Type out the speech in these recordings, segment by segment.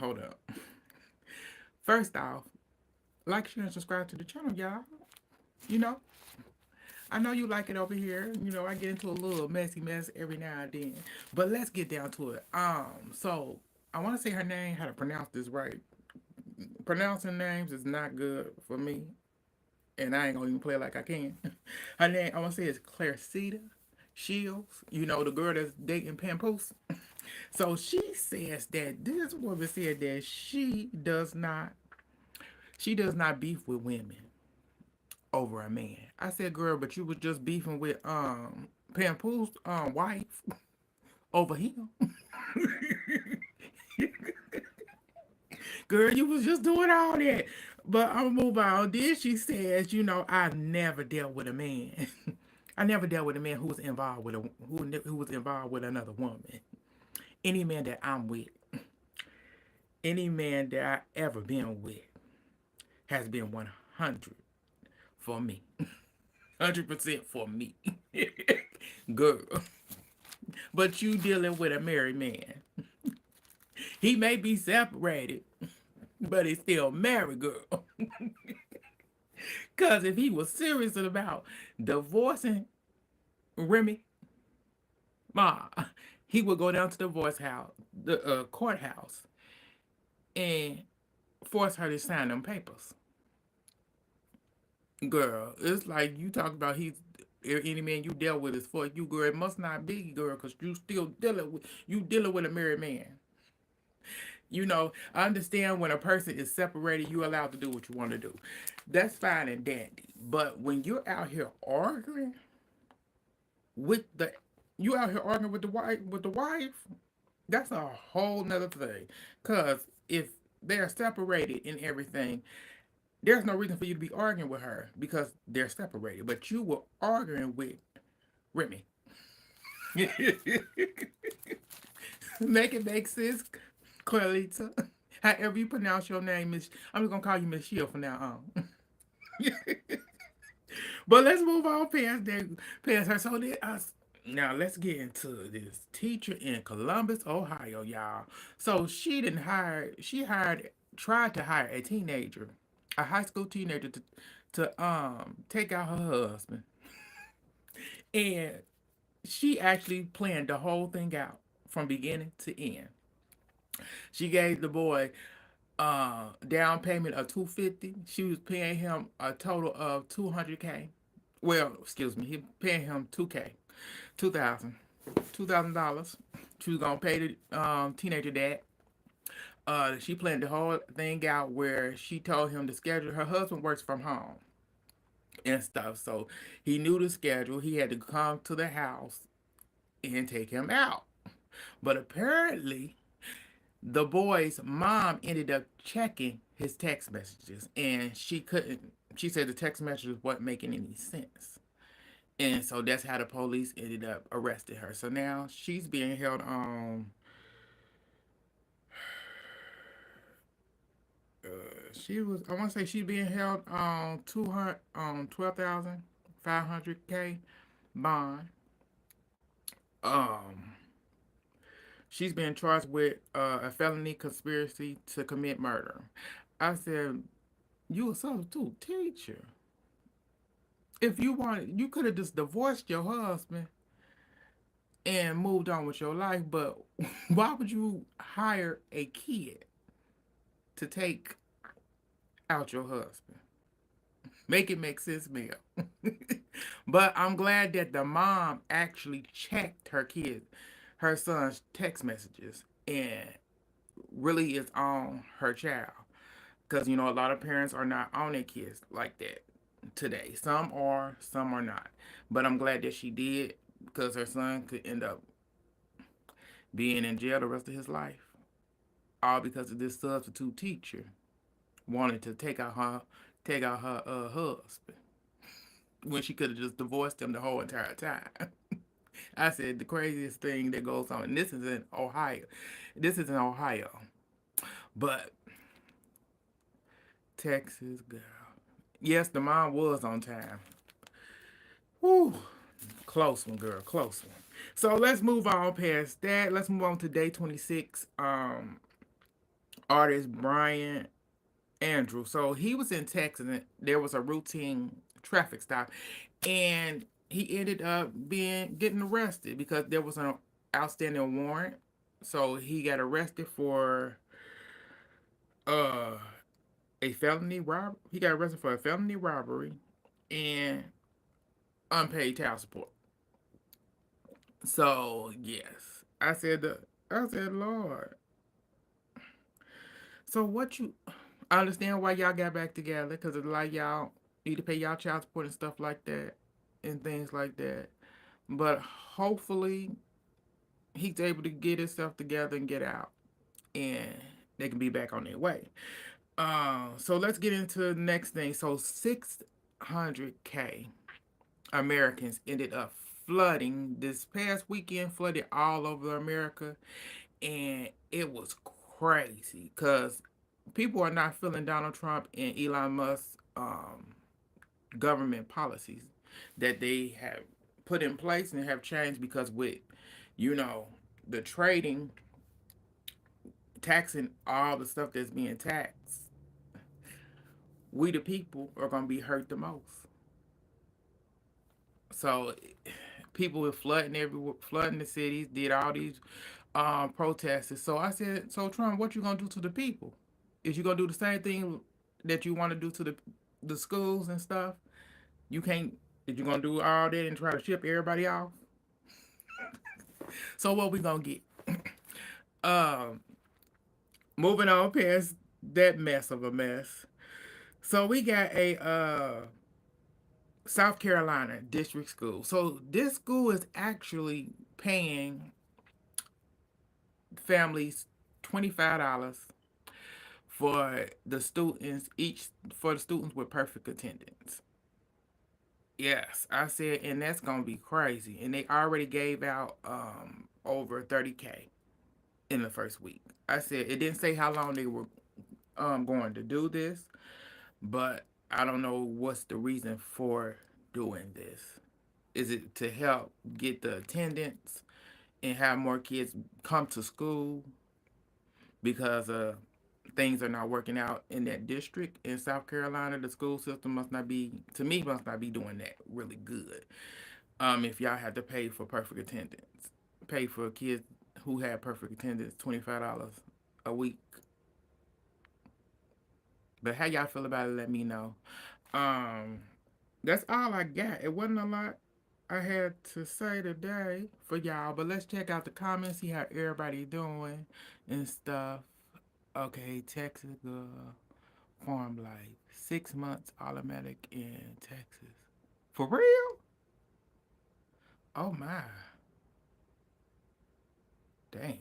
hold up. First off, like, share, and subscribe to the channel, y'all. You know, I know you like it over here. You know, I get into a little messy mess every now and then. But let's get down to it. So I want to say her name, how to pronounce this right. Pronouncing names is not good for me, and I ain't gonna even play like I can. Her name, I want to say, is Claressa Shields. You know, the girl that's dating Pampools. So she says that this woman said that she does not beef with women over a man. I said, girl, but you was just beefing with Pampoo's wife over him. Girl, you was just doing all that. But I'm gonna move on. Then she says, I never dealt with a man. I never dealt with a man who was involved with who was involved with another woman. Any man that I'm with, any man that I ever been with, has been 100 for me. 100% for me. Girl. But you dealing with a married man. He may be separated, but he's still married, girl. Because if he was serious about divorcing Remy Ma, he would go down to the the courthouse, and force her to sign them papers. Girl, it's like you talk about any man you dealt with is for you, girl. It must not be, girl, because you dealing with a married man. I understand when a person is separated, you're allowed to do what you want to do. That's fine and dandy. But when with the you're out here arguing with the wife, that's a whole nother thing. Cause if they're separated and everything, there's no reason for you to be arguing with her because they're separated. But you were arguing with Remy. Make it make sense, Clarita. However you pronounce your name, I'm just gonna call you Miss Shield from now on. But let's move on past her. So now let's get into this teacher in Columbus, Ohio, y'all. So tried to hire a teenager, a high school teenager to take out her husband, and she actually planned the whole thing out from beginning to end. She gave the boy down payment of 250. She was paying him a total of 200K. Well, excuse me, he paying him 2K, 2,000, $2,000. She was gonna pay the teenager dad. She planned the whole thing out where she told him to schedule. Her husband works from home and stuff, so he knew the schedule. He had to come to the house and take him out. But apparently, the boy's mom ended up checking his text messages, and she couldn't. She said the text messages wasn't making any sense, and so that's how the police ended up arresting her. So now she's being held on. She was. I want to say she's being held on 12,500K bond. Um, she's being charged with a felony conspiracy to commit murder. I said, you a substitute teacher. If you wanted, you could have just divorced your husband and moved on with your life, but why would you hire a kid to take out your husband? Make it make sense, Mel. But I'm glad that the mom actually checked her son's text messages, and really is on her child. Because, a lot of parents are not on their kids like that today. Some are not. But I'm glad that she did, because her son could end up being in jail the rest of his life. All because of this substitute teacher wanted to take out her husband when she could have just divorced him the whole entire time. I said the craziest thing that goes on, and this is in Ohio. This is in Ohio. But Texas girl. Yes, the mom was on time. Whew. Close one, girl. Close one. So let's move on past that. Let's move on to day 26. artist Brian Andrew. So he was in Texas and there was a routine traffic stop, and he ended up being getting arrested because there was an outstanding warrant. So he got arrested for uh a felony rob. He got arrested for a felony robbery and unpaid child support. So yes, I said, Lord. So what you? I understand why y'all got back together because it's like y'all need to pay y'all child support and stuff like that, and things like that. But hopefully he's able to get himself together and get out, and they can be back on their way. So let's get into the next thing. So 600K Americans ended up flooding this past weekend, flooded all over America, and it was crazy because people are not feeling Donald Trump and Elon Musk's government policies that they have put in place and have changed because with, you know, the trading, taxing all the stuff that's being taxed, we the people are gonna be hurt the most. So people were flooding everywhere, flooding the cities, did all these protests. So I said, so Trump, what you gonna do to the people? Is you gonna do the same thing that you want to do to the schools and stuff? You can't. Is you gonna do all that and try to ship everybody off? So what we gonna get? Um, moving on past that mess of a mess. So we got a South Carolina district school. So this school is actually paying families $25 for the students each for the students with perfect attendance. Yes, I said, and that's gonna be crazy. And they already gave out over 30K in the first week. I said it didn't say how long they were going to do this, but I don't know what's the reason for doing this. Is it to help get the attendance and have more kids come to school because things are not working out in that district in South Carolina? The school system must not be, to me, must not be doing that really good. If y'all had to pay for perfect attendance, pay for kids who had perfect attendance $25 a week. But how y'all feel about it? Let me know. Um, that's all I got. It wasn't a lot I had to say today for y'all, but let's check out the comments, see how everybody doing and stuff. Okay, Texas girl, farm life, 6 months automatic in Texas. For real? Oh my, damn.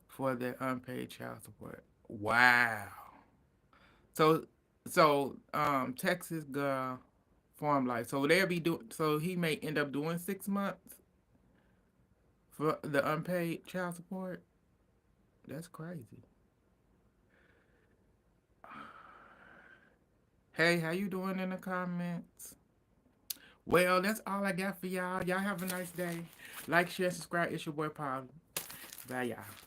For the unpaid child support. Wow. So Texas girl farm life. So they'll be doing. So he may end up doing 6 months for the unpaid child support. That's crazy. Hey, how you doing in the comments? Well, that's all I got for y'all. Y'all have a nice day. Like, share, subscribe. It's your boy Paul. Bye, y'all.